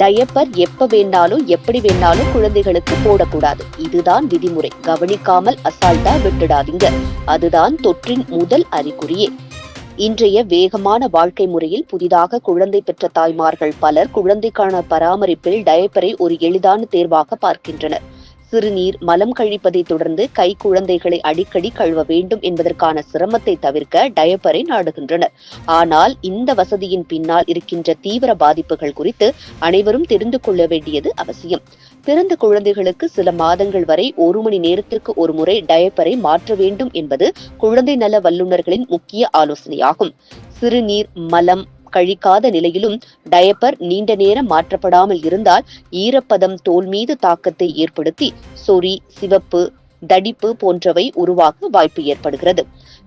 Diaper எப்ப வேணாலும் எப்படி வேணாலும் குழந்தைகளுக்கு போடக்கூடாது. இதுதான் விதிமுறை. கவனிக்காமல் அசால்ட்டா விட்டுடாதீங்க. அதுதான் தொற்றின் முதல் அறிகுறியே. இன்றைய வேகமான வாழ்க்கை முறையில் புதிதாக குழந்தை பெற்ற தாய்மார்கள் பலர் குழந்தைக்கான பராமரிப்பில் டயப்பரை ஒரு எளிதான தேர்வாக பார்க்கின்றனர். சிறுநீர், மலம் கழிப்பதை தொடர்ந்து கை குழந்தைகளை அடிக்கடி கழுவ வேண்டும் என்பதற்கான சிரமத்தை தவிர்க்க டயப்பரை நாடுகின்றனர். ஆனால் இந்த வசதியின் பின்னால் இருக்கின்ற தீவிர பாதிப்புகள் குறித்து அனைவரும் தெரிந்து கொள்ள வேண்டியது அவசியம். பிறந்த குழந்தைகளுக்கு சில மாதங்கள் வரை 1 மணி நேரத்திற்கு ஒரு முறை டயப்பரை மாற்ற வேண்டும் என்பது குழந்தை நல வல்லுநர்களின் முக்கிய ஆலோசனையாகும். சிறுநீர், மலம் கழிக்காத நிலையிலும் டயப்பர் நீண்ட நேரம் மாற்றப்படாமல் இருந்தால் ஈரப்பதம் தோல் மீது தாக்கத்தை ஏற்படுத்தி சொறி, சிவப்பு, தடிப்பு போன்றவை உருவாக வாய்ப்பு ஏற்படுகிறது.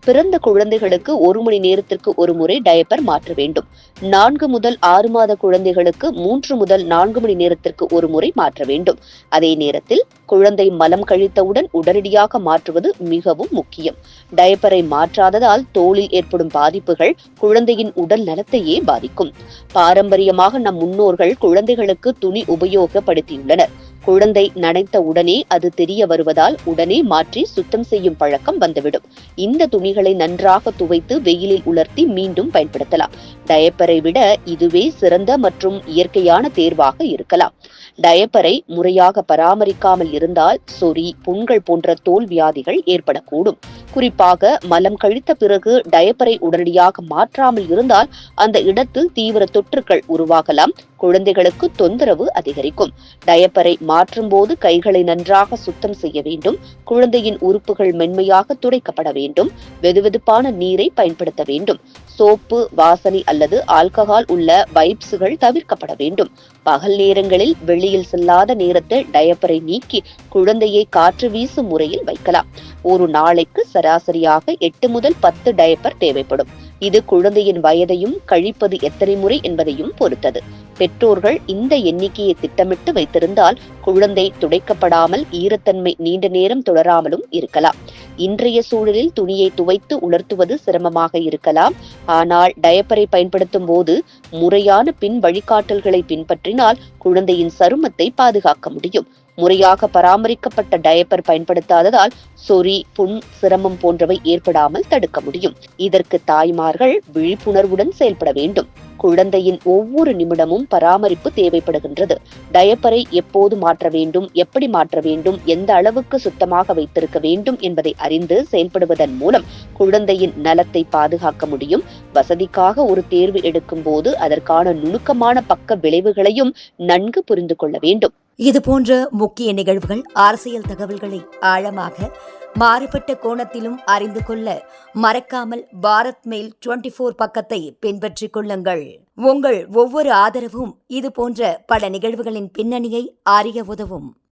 பிறந்த குழந்தைகளுக்கு 1 மணி நேரத்திற்கு ஒரு முறை டயப்பர் மாற்ற வேண்டும். 4 முதல் 6 மாத குழந்தைகளுக்கு 3 முதல் 4 மணி நேரத்திற்கு ஒரு முறை மாற்ற வேண்டும். அதே நேரத்தில் குழந்தை மலம் கழித்தவுடன் உடனடியாக மாற்றுவது மிகவும் முக்கியம். டயப்பரை மாற்றாததால் தோலில் ஏற்படும் பாதிப்புகள் குழந்தையின் உடல் நலத்தையே பாதிக்கும். பாரம்பரியமாக நம் முன்னோர்கள் குழந்தைகளுக்கு துணி உபயோகப்படுத்தியுள்ளனர். குழந்தை நனைத்த உடனே அது தெரிய வருவதால் உடனே மாற்றி சுத்தம் செய்யும் பழக்கம் வந்துவிடும். இந்த துணிகளை நன்றாக துவைத்து வெயிலில் உலர்த்தி மீண்டும் பயன்படுத்தலாம். டயப்பரை விட இதுவே சிறந்த மற்றும் இயற்கையான தேர்வாக இருக்கலாம். டயப்பரை முறையாக பராமரிக்காமல் இருந்தால் சொறி, புண்கள் போன்ற தோல் வியாதிகள் ஏற்படக்கூடும். குறிப்பாக மலம் கழித்த பிறகு டயப்பரை உடனடியாக மாற்றாமல் இருந்தால் அந்த இடத்தில் தீவிர தொற்றுக்கள் உருவாகலாம். குழந்தைகளுக்கு தொந்தரவு அதிகரிக்கும். டயப்பரை மாற்றும் போது கைகளை நன்றாக சுத்தம் செய்ய வேண்டும். குழந்தையின் உறுப்புகள் மென்மையாக துடைக்கப்பட வேண்டும். வெதுவெதுப்பான நீரை பயன்படுத்த வேண்டும். சோப்பு, வாசனை அல்லது ஆல்கஹால் உள்ள வைப்ஸ்கள் தவிர்க்கப்பட வேண்டும். பகல் நேரங்களில் வெளியில் செல்லாத நேரத்தில் டயப்பரை நீக்கி குழந்தையை காற்று வீசும் முறையில் வைக்கலாம். ஒரு நாளைக்கு சராசரியாக 8 முதல் 10 டயப்பர் தேவைப்படும். இது குழந்தையின் வயதையும் கழிப்பது எத்தனை முறை என்பதையும் பொறுத்தது. பெற்றோர்கள் இந்த எண்ணிக்கையை திட்டமிட்டு வைத்திருந்தால் குழந்தை துடைக்கப்படாமல் ஈரத்தன்மை நீண்ட நேரம் தொடராமலும் இருக்கலாம். இன்றைய சூழலில் துணியை துவைத்து உலர்த்துவது சிரமமாக இருக்கலாம். ஆனால் டயப்பரை பயன்படுத்தும் போது முறையான பின் வழிகாட்டல்களை பின்பற்றினால் குழந்தையின் சருமத்தை பாதுகாக்க முடியும். முறையாக பராமரிக்கப்பட்ட டயப்பர் பயன்படுத்தாததால் சொறி, புண், சிரமம் போன்றவை ஏற்படாமல் தடுக்க முடியும். இதற்கு தாய்மார்கள் விழிப்புணர்வுடன் செயல்பட வேண்டும். குழந்தையின் ஒவ்வொரு நிமிடமும் பராமரிப்பு தேவைப்படுகின்றது. டயப்பரை எப்போது மாற்ற வேண்டும், எப்படி மாற்ற வேண்டும், எந்த அளவுக்கு சுத்தமாக வைத்திருக்க வேண்டும் என்பதை அறிந்து செயல்படுவதன் மூலம் குழந்தையின் நலத்தை பாதுகாக்க முடியும். வசதிக்காக ஒரு தேர்வு எடுக்கும் போது அதற்கான நுணுக்கமான பக்க விளைவுகளையும் நன்கு புரிந்து கொள்ள வேண்டும். இது போன்ற முக்கிய நிகழ்வுகள், அரசியல் தகவல்களை ஆழமாக மாறுபட்ட கோணத்திலும் அறிந்து கொள்ள மறக்காமல் பாரத் மெயில் 24 பக்கத்தை பின்பற்றிக் கொள்ளுங்கள். உங்கள் ஒவ்வொரு ஆதரவும் இது போன்ற பல நிகழ்வுகளின் பின்னணியை அறிய உதவும்.